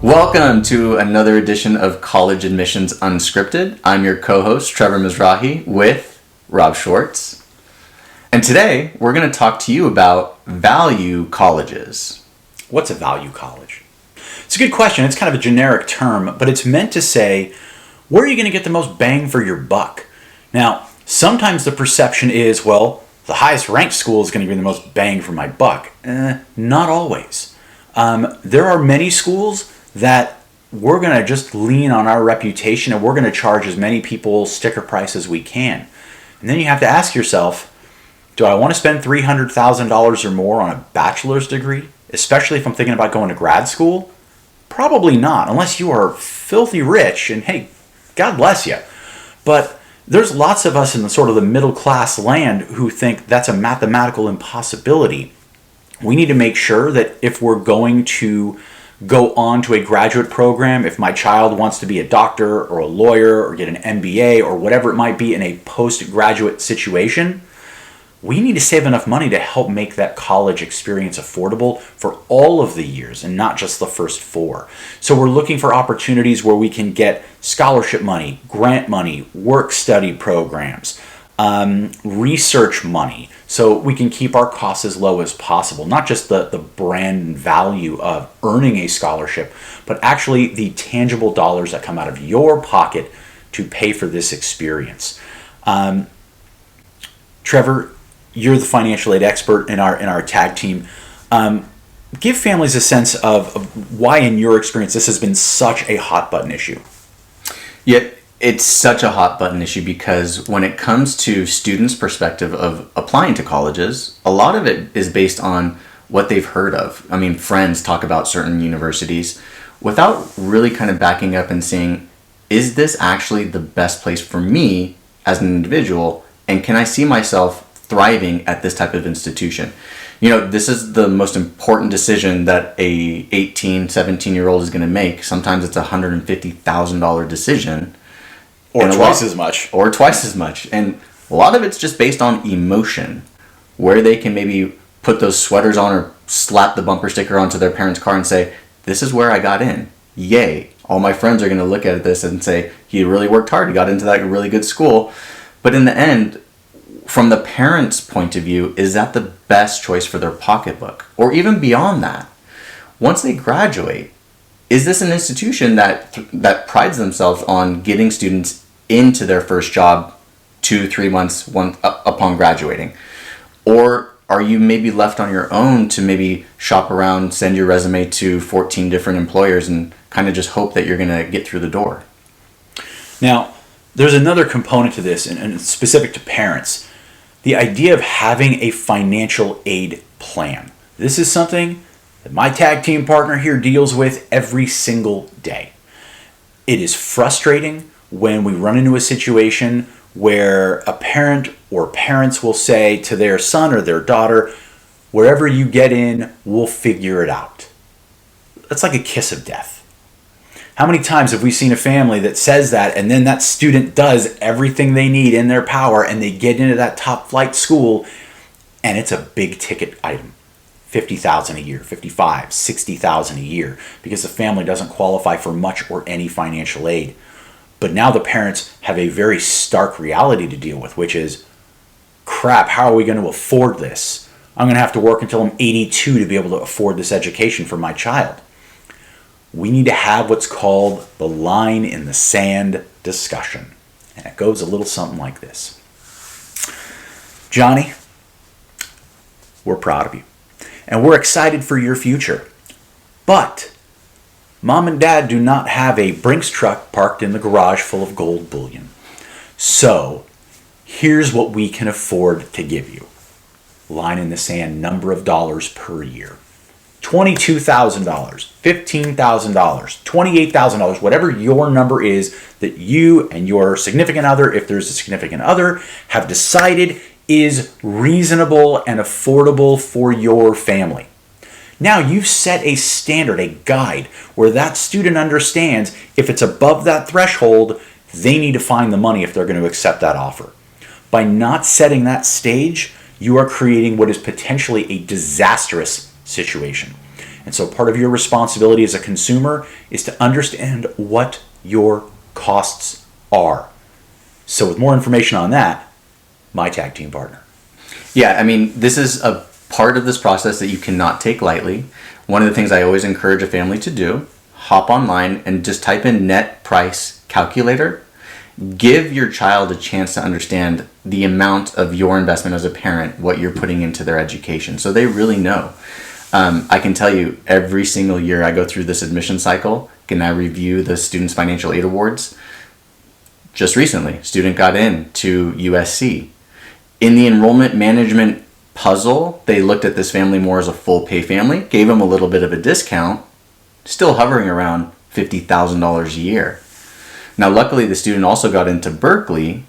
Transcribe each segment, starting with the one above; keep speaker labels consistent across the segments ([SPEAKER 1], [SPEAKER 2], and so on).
[SPEAKER 1] Welcome to another edition of College Admissions Unscripted. I'm your co-host, Trevor Mizrahi, with Rob Schwartz. And today, we're going to talk to you about value colleges.
[SPEAKER 2] What's a value college? It's a good question. It's kind of a generic term, but it's meant to say, where are you going to get the most bang for your buck? Now, sometimes the perception is, well, the highest ranked school is going to give me the most bang for my buck. Not always. There are many schools that we're going to just lean on our reputation and we're going to charge as many people sticker price as we can. And then you have to ask yourself, do I want to spend $300,000 or more on a bachelor's degree? Especially if I'm thinking about going to grad school? Probably not, unless you are filthy rich and hey, God bless you. But there's lots of us in the sort of the middle class land who think that's a mathematical impossibility. We need to make sure that if we're going to go on to a graduate program, if my child wants to be a doctor or a lawyer or get an MBA or whatever it might be in a postgraduate situation, we need to save enough money to help make that college experience affordable for all of the years and not just the first 4. So we're looking for opportunities where we can get scholarship money, grant money, work study programs, research money, so we can keep our costs as low as possible. Not just the brand value of earning a scholarship, but actually the tangible dollars that come out of your pocket to pay for this experience. Trevor, you're the financial aid expert in our tag team. Give families a sense of why, in your experience, this has been such a hot button issue.
[SPEAKER 1] Yeah, it's such a hot button issue because when it comes to students' perspective of applying to colleges, a lot of it is based on what they've heard of. I mean, friends talk about certain universities without really kind of backing up and saying, is this actually the best place for me as an individual? And can I see myself thriving at this type of institution? You know, this is the most important decision that a 18, 17-year-old is going to make. Sometimes it's a $150,000 decision.
[SPEAKER 2] Or twice as much.
[SPEAKER 1] Or twice as much. And a lot of it's just based on emotion, where they can maybe put those sweaters on or slap the bumper sticker onto their parents' car and say, this is where I got in. Yay. All my friends are going to look at this and say, he really worked hard. He got into that really good school. But in the end, from the parents' point of view, is that the best choice for their pocketbook? Or even beyond that, once they graduate, is this an institution that prides themselves on getting students into their first job 2-3 months upon graduating? Or are you maybe left on your own to maybe shop around, send your resume to 14 different employers and kind of just hope that you're going to get through the door?
[SPEAKER 2] Now, there's another component to this, and it's specific to parents. The idea of having a financial aid plan. This is something that my tag team partner here deals with every single day. It is frustrating when we run into a situation where a parent or parents will say to their son or their daughter, wherever you get in, we'll figure it out. That's like a kiss of death. How many times have we seen a family that says that and then that student does everything they need in their power and they get into that top flight school and it's a big ticket item. $50,000 a year, $55,000, $60,000 a year because the family doesn't qualify for much or any financial aid. But now the parents have a very stark reality to deal with, which is, crap, how are we going to afford this? I'm going to have to work until I'm 82 to be able to afford this education for my child. We need to have what's called the line in the sand discussion. And it goes a little something like this. Johnny, we're proud of you. And we're excited for your future. But Mom and Dad do not have a Brinks truck parked in the garage full of gold bullion. So here's what we can afford to give you. Line in the sand, number of dollars per year. $22,000, $15,000, $28,000, whatever your number is that you and your significant other, if there's a significant other, have decided is reasonable and affordable for your family. Now you've set a standard, a guide, where that student understands if it's above that threshold, they need to find the money if they're going to accept that offer. By not setting that stage, you are creating what is potentially a disastrous situation. And so part of your responsibility as a consumer is to understand what your costs are. So with more information on that, my tag team partner.
[SPEAKER 1] Yeah, I mean, this is a part of this process that you cannot take lightly. One of the things I always encourage a family to do, hop online and just type in net price calculator. Give your child a chance to understand the amount of your investment as a parent, what you're putting into their education, so they really know. I can tell you every single year I go through this admission cycle and I review the Students Financial Aid Awards. Just recently, student got in to USC. In the enrollment management puzzle, they looked at this family more as a full pay family, gave them a little bit of a discount, still hovering around $50,000 a year. Now, luckily, the student also got into Berkeley,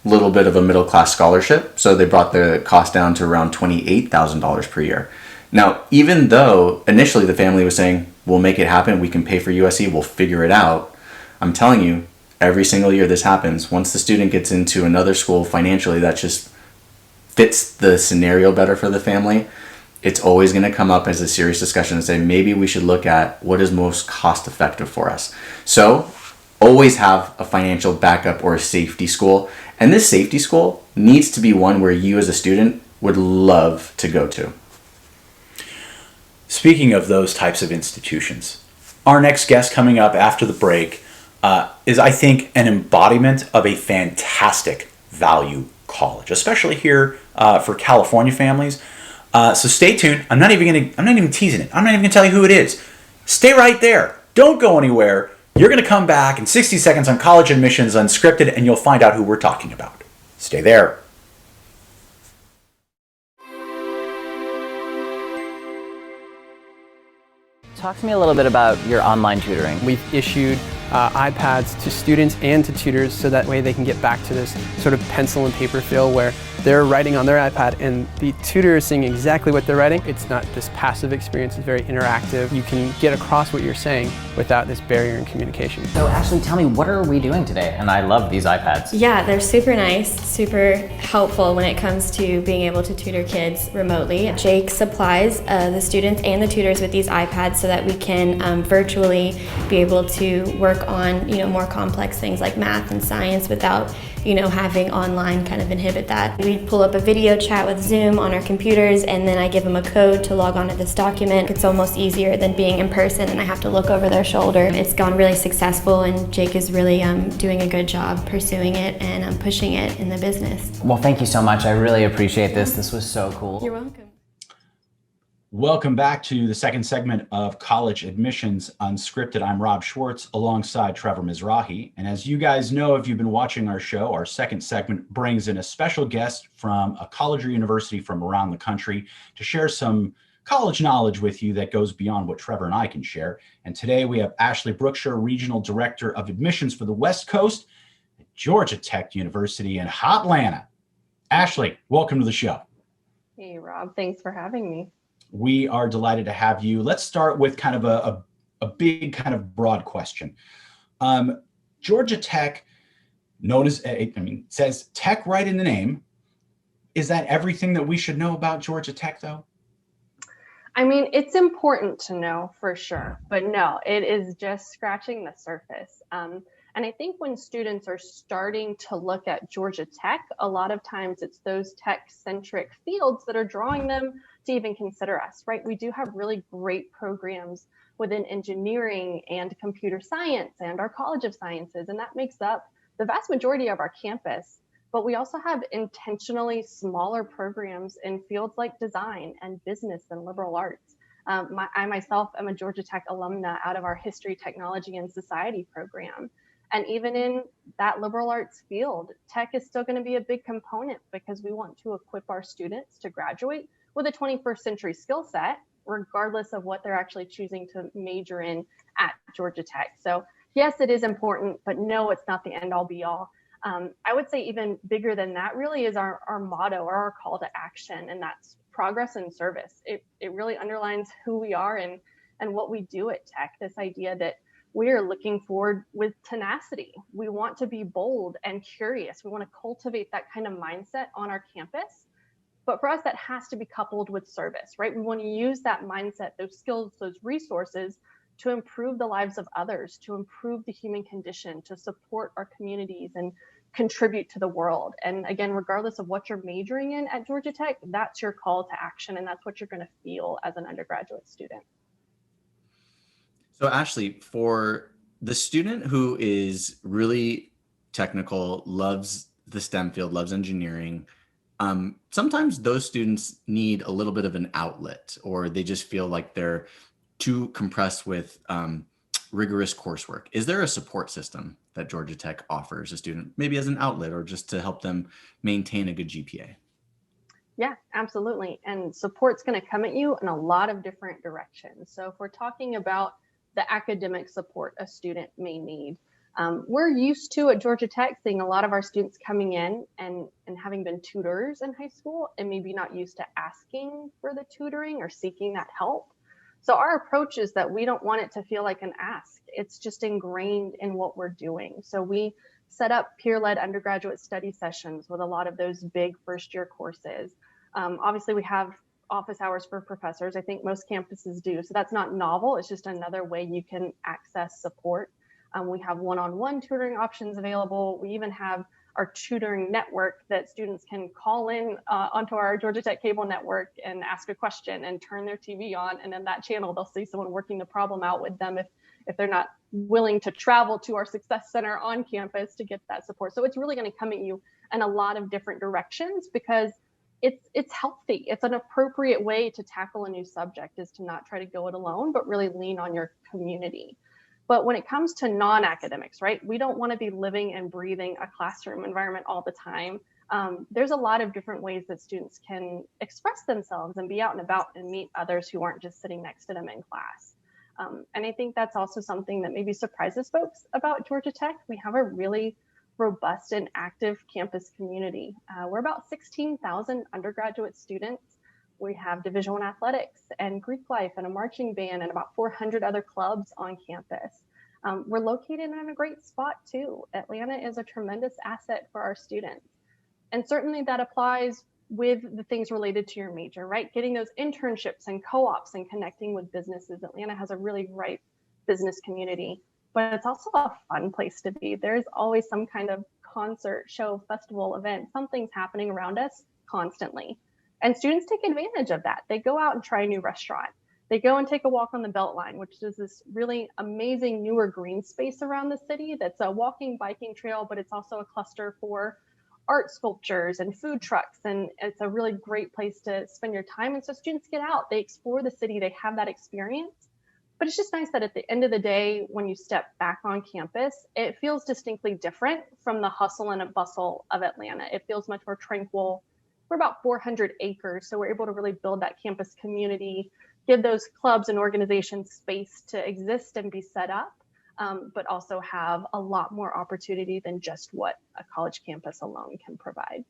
[SPEAKER 1] a little bit of a middle class scholarship, so they brought the cost down to around $28,000 per year. Now, even though initially the family was saying, we'll make it happen, we can pay for USC, we'll figure it out, I'm telling you, every single year this happens. Once the student gets into another school financially that just fits the scenario better for the family, it's always going to come up as a serious discussion and say, maybe we should look at what is most cost effective for us. So always have a financial backup or a safety school. And this safety school needs to be one where you as a student would love to go to.
[SPEAKER 2] Speaking of those types of institutions, our next guest coming up after the break is, I think, an embodiment of a fantastic value college, especially here for California families. So stay tuned. I'm not even teasing it. I'm not even gonna tell you who it is. Stay right there. Don't go anywhere. You're gonna come back in 60 seconds on College Admissions Unscripted, and you'll find out who we're talking about. Stay there.
[SPEAKER 3] Talk to me a little bit about your online tutoring.
[SPEAKER 4] We've issued iPads to students and to tutors so that way they can get back to this sort of pencil and paper feel where they're writing on their iPad and the tutor is seeing exactly what they're writing. It's not this passive experience, it's very interactive. You can get across what you're saying without this barrier in communication.
[SPEAKER 3] So Ashley, tell me, what are we doing today? And I love these iPads.
[SPEAKER 5] Yeah, they're super nice, super helpful when it comes to being able to tutor kids remotely. Jake supplies the students and the tutors with these iPads so that we can virtually be able to work on more complex things like math and science without having online kind of inhibit that. We pull up a video chat with Zoom on our computers, and then I give them a code to log on to this document. It's almost easier than being in person and I have to look over their shoulder. It's gone really successful, and Jake is really doing a good job pursuing it and pushing it in the business.
[SPEAKER 3] Well, thank you so much. I really appreciate this. This was so cool.
[SPEAKER 5] You're welcome.
[SPEAKER 2] Welcome back to the second segment of College Admissions Unscripted. I'm Rob Schwartz alongside Trevor Mizrahi. And as you guys know, if you've been watching our show, our second segment brings in a special guest from a college or university from around the country to share some college knowledge with you that goes beyond what Trevor and I can share. And today we have Ashley Brookshire, Regional Director of Admissions for the West Coast at Georgia Tech University in Hotlanta. Ashley, welcome to the show.
[SPEAKER 6] Hey, Rob. Thanks for having me.
[SPEAKER 2] We are delighted to have you. Let's start with kind of a big kind of broad question. Georgia Tech, known as, says tech right in the name. Is that everything that we should know about Georgia Tech though?
[SPEAKER 6] I mean, it's important to know for sure, but no, it is just scratching the surface. And I think when students are starting to look at Georgia Tech, a lot of times it's those tech-centric fields that are drawing them to even consider us, right? We do have really great programs within engineering and computer science and our College of Sciences, and that makes up the vast majority of our campus. But we also have intentionally smaller programs in fields like design and business and liberal arts. I myself am a Georgia Tech alumna out of our History, Technology, and Society program. And even in that liberal arts field, tech is still going to be a big component because we want to equip our students to graduate with a 21st century skill set, regardless of what they're actually choosing to major in at Georgia Tech. So yes, it is important, but no, it's not the end all be all. I would say even bigger than that really is our motto or our call to action, and that's progress and service. It really underlines who we are and what we do at Tech, this idea that we are looking forward with tenacity. We want to be bold and curious. We want to cultivate that kind of mindset on our campus, But for us, that has to be coupled with service, right? We want to use that mindset, those skills, those resources to improve the lives of others, to improve the human condition, to support our communities and contribute to the world. And again, regardless of what you're majoring in at Georgia Tech, that's your call to action, and that's what you're going to feel as an undergraduate student.
[SPEAKER 1] So Ashley, for the student who is really technical, loves the STEM field, loves engineering, sometimes those students need a little bit of an outlet, or they just feel like they're too compressed with rigorous coursework. Is there a support system that Georgia Tech offers a student, maybe as an outlet or just to help them maintain a good GPA?
[SPEAKER 6] Yeah, absolutely. And support's going to come at you in a lot of different directions. So if we're talking about the academic support a student may need, we're used to at Georgia Tech seeing a lot of our students coming in and having been tutors in high school and maybe not used to asking for the tutoring or seeking that help. So our approach is that we don't want it to feel like an ask. It's just ingrained in what we're doing. So we set up peer-led undergraduate study sessions with a lot of those big first-year courses. Obviously, we have office hours for professors. I think most campuses do. So that's not novel. It's just another way you can access support. We have one-on-one tutoring options available. We even have our tutoring network that students can call in onto our Georgia Tech cable network and ask a question and turn their TV on. And in that channel, they'll see someone working the problem out with them if they're not willing to travel to our Success Center on campus to get that support. So it's really going to come at you in a lot of different directions because it's healthy. It's an appropriate way to tackle a new subject, is to not try to go it alone, but really lean on your community. But when it comes to non-academics, right, we don't want to be living and breathing a classroom environment all the time. There's a lot of different ways that students can express themselves and be out and about and meet others who aren't just sitting next to them in class. And I think that's also something that maybe surprises folks about Georgia Tech. We have a really robust and active campus community. We're about 16,000 undergraduate students. We have Division I athletics and Greek life and a marching band and about 400 other clubs on campus. We're located in a great spot too. Atlanta is a tremendous asset for our students. And certainly that applies with the things related to your major, right? Getting those internships and co-ops and connecting with businesses. Atlanta has a really ripe business community, but it's also a fun place to be. There's always some kind of concert, show, festival, event, something's happening around us constantly. And students take advantage of that. They go out and try a new restaurant. They go and take a walk on the Beltline, which is this really amazing newer green space around the city that's a walking, biking trail, but it's also a cluster for art sculptures and food trucks. And it's a really great place to spend your time. And so students get out, they explore the city, they have that experience. But it's just nice that at the end of the day, when you step back on campus, it feels distinctly different from the hustle and bustle of Atlanta. It feels much more tranquil. We're about 400 acres, so we're able to really build that campus community, give those clubs and organizations space to exist and be set up, but also have a lot more opportunity than just what a college campus alone can provide.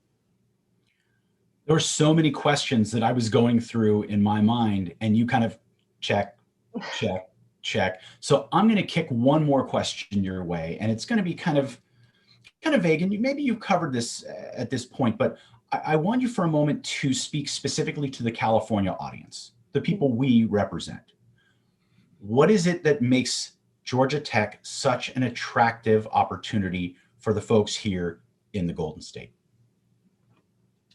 [SPEAKER 2] There were so many questions that I was going through in my mind, and you kind of check. So I'm going to kick one more question your way, and it's going to be kind of vague, and maybe you've covered this at this point, but I want you for a moment to speak specifically to the California audience, the people we represent. What is it that makes Georgia Tech such an attractive opportunity for the folks here in the Golden State?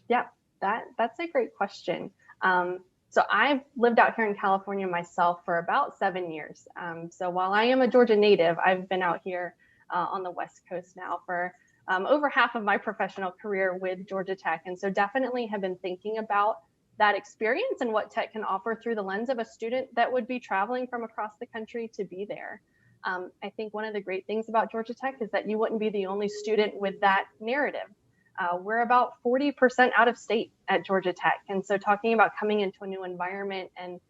[SPEAKER 6] Yeah, that's a great question. So I've lived out here in California myself for about 7 years. So while I am a Georgia native, I've been out here on the West Coast now for over half of my professional career with Georgia Tech. And so definitely have been thinking about that experience and what tech can offer through the lens of a student that would be traveling from across the country to be there. I think one of the great things about Georgia Tech is that you wouldn't be the only student with that narrative. We're about 40% out of state at Georgia Tech. And so talking about coming into a new environment and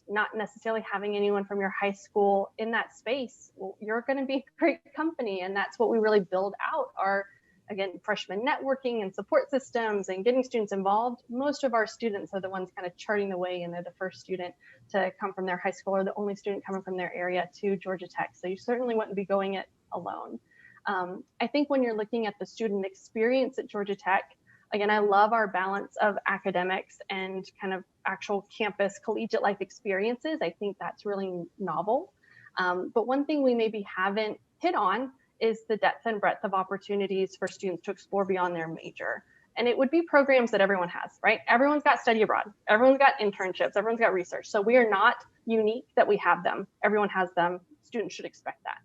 [SPEAKER 6] not necessarily having anyone from your high school in that space, well, you're going to be great company. And that's what we really build out our, again, freshman networking and support systems and getting students involved. Most of our students are the ones kind of charting the way, and they're the first student to come from their high school or the only student coming from their area to Georgia Tech. So you certainly wouldn't be going it alone. I think when you're looking at the student experience at Georgia Tech, Again, I love our balance of academics and kind of actual campus collegiate life experiences. I think that's really novel. But one thing we maybe haven't hit on is the depth and breadth of opportunities for students to explore beyond their major. And it would be programs that everyone has, right? Everyone's got study abroad, everyone's got internships, everyone's got research. So we are not unique that we have them. Everyone has them. Students should expect that.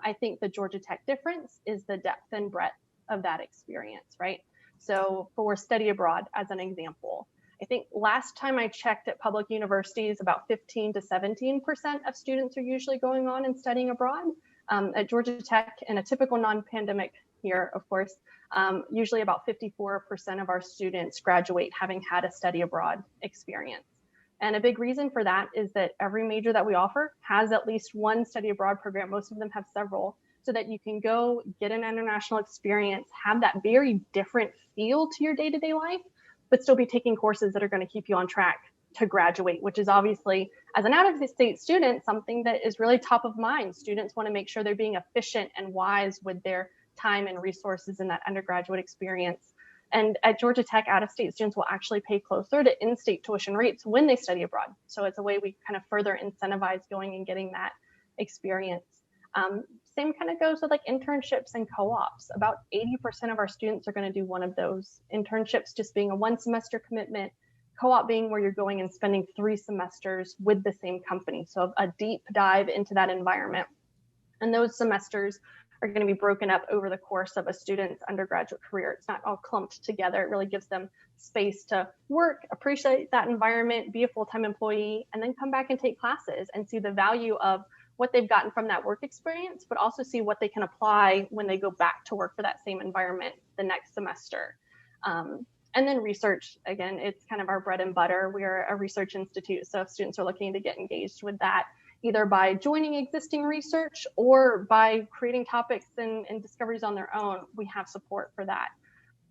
[SPEAKER 6] I think the Georgia Tech difference is the depth and breadth of that experience, right? So for study abroad, as an example, I think last time I checked at public universities, about 15 to 17% of students are usually going on and studying abroad. At Georgia Tech, in a typical non-pandemic year, of course, usually about 54% of our students graduate having had a study abroad experience. And a big reason for that is that every major that we offer has at least one study abroad program. Most of them have several, so that you can go get an international experience, have that very different feel to your day-to-day life, but still be taking courses that are going to keep you on track to graduate, which is obviously, as an out-of-state student, something that is really top of mind. Students want to make sure they're being efficient and wise with their time and resources in that undergraduate experience. And at Georgia Tech, out-of-state students will actually pay closer to in-state tuition rates when they study abroad. So it's a way we kind of further incentivize going and getting that experience. Same kind of goes with like internships and co-ops. About 80% of our students are going to do one of those. Internships just being a one semester commitment, co-op being where you're going and spending 3 semesters with the same company. So a deep dive into that environment. And those semesters are going to be broken up over the course of a student's undergraduate career. It's not all clumped together. It really gives them space to work, appreciate that environment, be a full-time employee, and then come back and take classes and see the value of what they've gotten from that work experience, but also see what they can apply when they go back to work for that same environment the next semester. And then research, again, it's kind of our bread and butter. We are a research institute, so if students are looking to get engaged with that, either by joining existing research or by creating topics and discoveries on their own, we have support for that.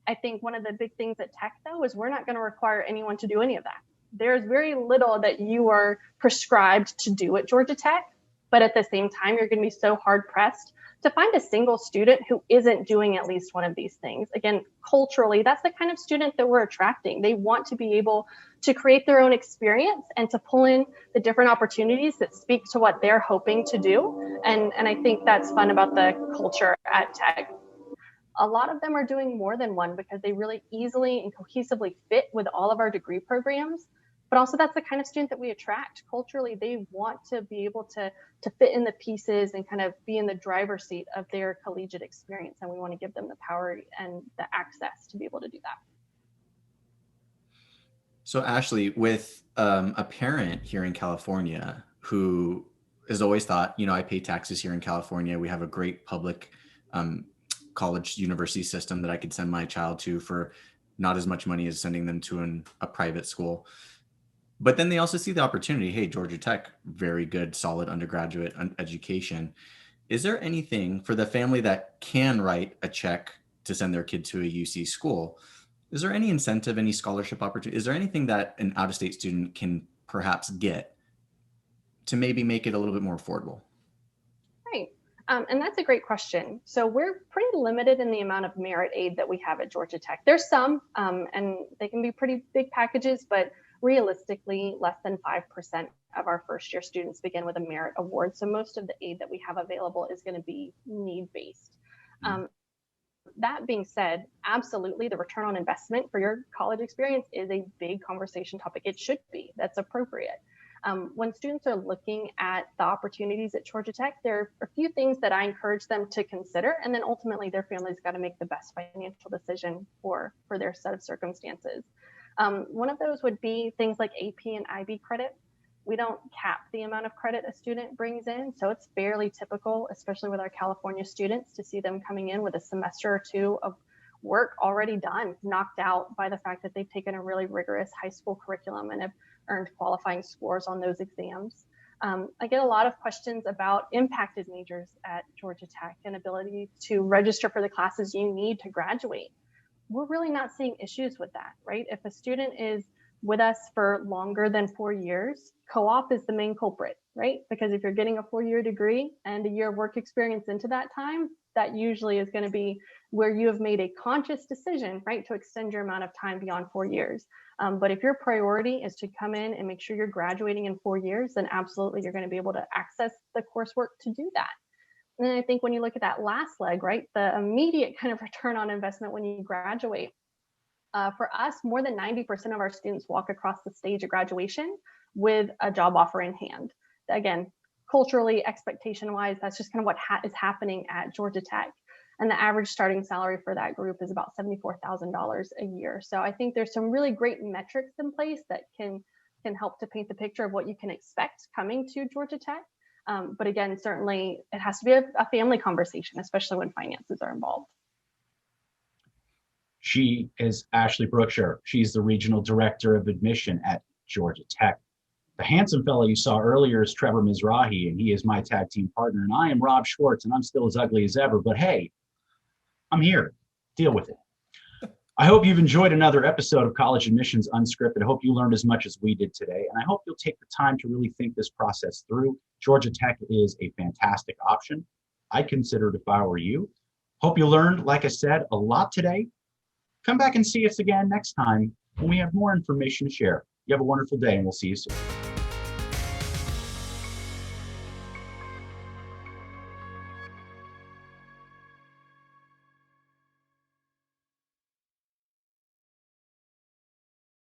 [SPEAKER 6] I think one of the big things at Tech, though, is we're not going to require anyone to do any of that. There's very little that you are prescribed to do at Georgia Tech, but at the same time, you're going to be so hard pressed to find a single student who isn't doing at least one of these things. Again, culturally, that's the kind of student that we're attracting. They want to be able to create their own experience and to pull in the different opportunities that speak to what they're hoping to do. And I think that's fun about the culture at Tech. A lot of them are doing more than one because they really easily and cohesively fit with all of our degree programs. But also that's the kind of student that we attract. Culturally, they want to be able to fit in the pieces and kind of be in the driver's seat of their collegiate experience. And we want to give them the power and the access to be able to do that.
[SPEAKER 1] So Ashley, with a parent here in California who has always thought, I pay taxes here in California. We have a great public college university system that I could send my child to for not as much money as sending them to a private school. But then they also see the opportunity. Hey, Georgia Tech, very good, solid undergraduate education. Is there anything for the family that can write a check to send their kid to a UC school? Is there any incentive, any scholarship opportunity? Is there anything that an out-of-state student can perhaps get to maybe make it a little bit more affordable?
[SPEAKER 6] Right. And that's a great question. So we're pretty limited in the amount of merit aid that we have at Georgia Tech. There's some, and they can be pretty big packages, but realistically, less than 5% of our first year students begin with a merit award. So most of the aid that we have available is going to be need-based. That being said, absolutely, the return on investment for your college experience is a big conversation topic. It should be. That's appropriate. When students are looking at the opportunities at Georgia Tech, there are a few things that I encourage them to consider, and then ultimately their family's got to make the best financial decision for their set of circumstances. One of those would be things like AP and IB credit. We don't cap the amount of credit a student brings in, so it's fairly typical, especially with our California students, to see them coming in with a semester or two of work already done, knocked out by the fact that they've taken a really rigorous high school curriculum and have earned qualifying scores on those exams. I get a lot of questions about impacted majors at Georgia Tech and ability to register for the classes you need to graduate. We're really not seeing issues with that, right? If a student is with us for longer than 4 years, co-op is the main culprit, right? Because if you're getting a 4-year degree and a year of work experience into that time, that usually is going to be where you have made a conscious decision, right, to extend your amount of time beyond 4 years. But if your priority is to come in and make sure you're graduating in 4 years, then absolutely you're going to be able to access the coursework to do that. And then I think when you look at that last leg, right, the immediate kind of return on investment when you graduate, for us, more than 90% of our students walk across the stage of graduation with a job offer in hand. Again, culturally, expectation-wise, that's just kind of what is happening at Georgia Tech. And the average starting salary for that group is about $74,000 a year. So I think there's some really great metrics in place that can help to paint the picture of what you can expect coming to Georgia Tech. But again, certainly it has to be a family conversation, especially when finances are involved.
[SPEAKER 7] She is Ashley Brookshire. She's the Regional Director of Admission at Georgia Tech. The handsome fellow you saw earlier is Trevor Mizrahi, and he is my tag team partner. And I am Rob Schwartz, and I'm still as ugly as ever. But hey, I'm here. Deal with it. I hope you've enjoyed another episode of College Admissions Unscripted. I hope you learned as much as we did today, and I hope you'll take the time to really think this process through. Georgia Tech is a fantastic option. I'd consider it if I were you. Hope you learned, like I said, a lot today. Come back and see us again next time when we have more information to share. You have a wonderful day, and we'll see you soon.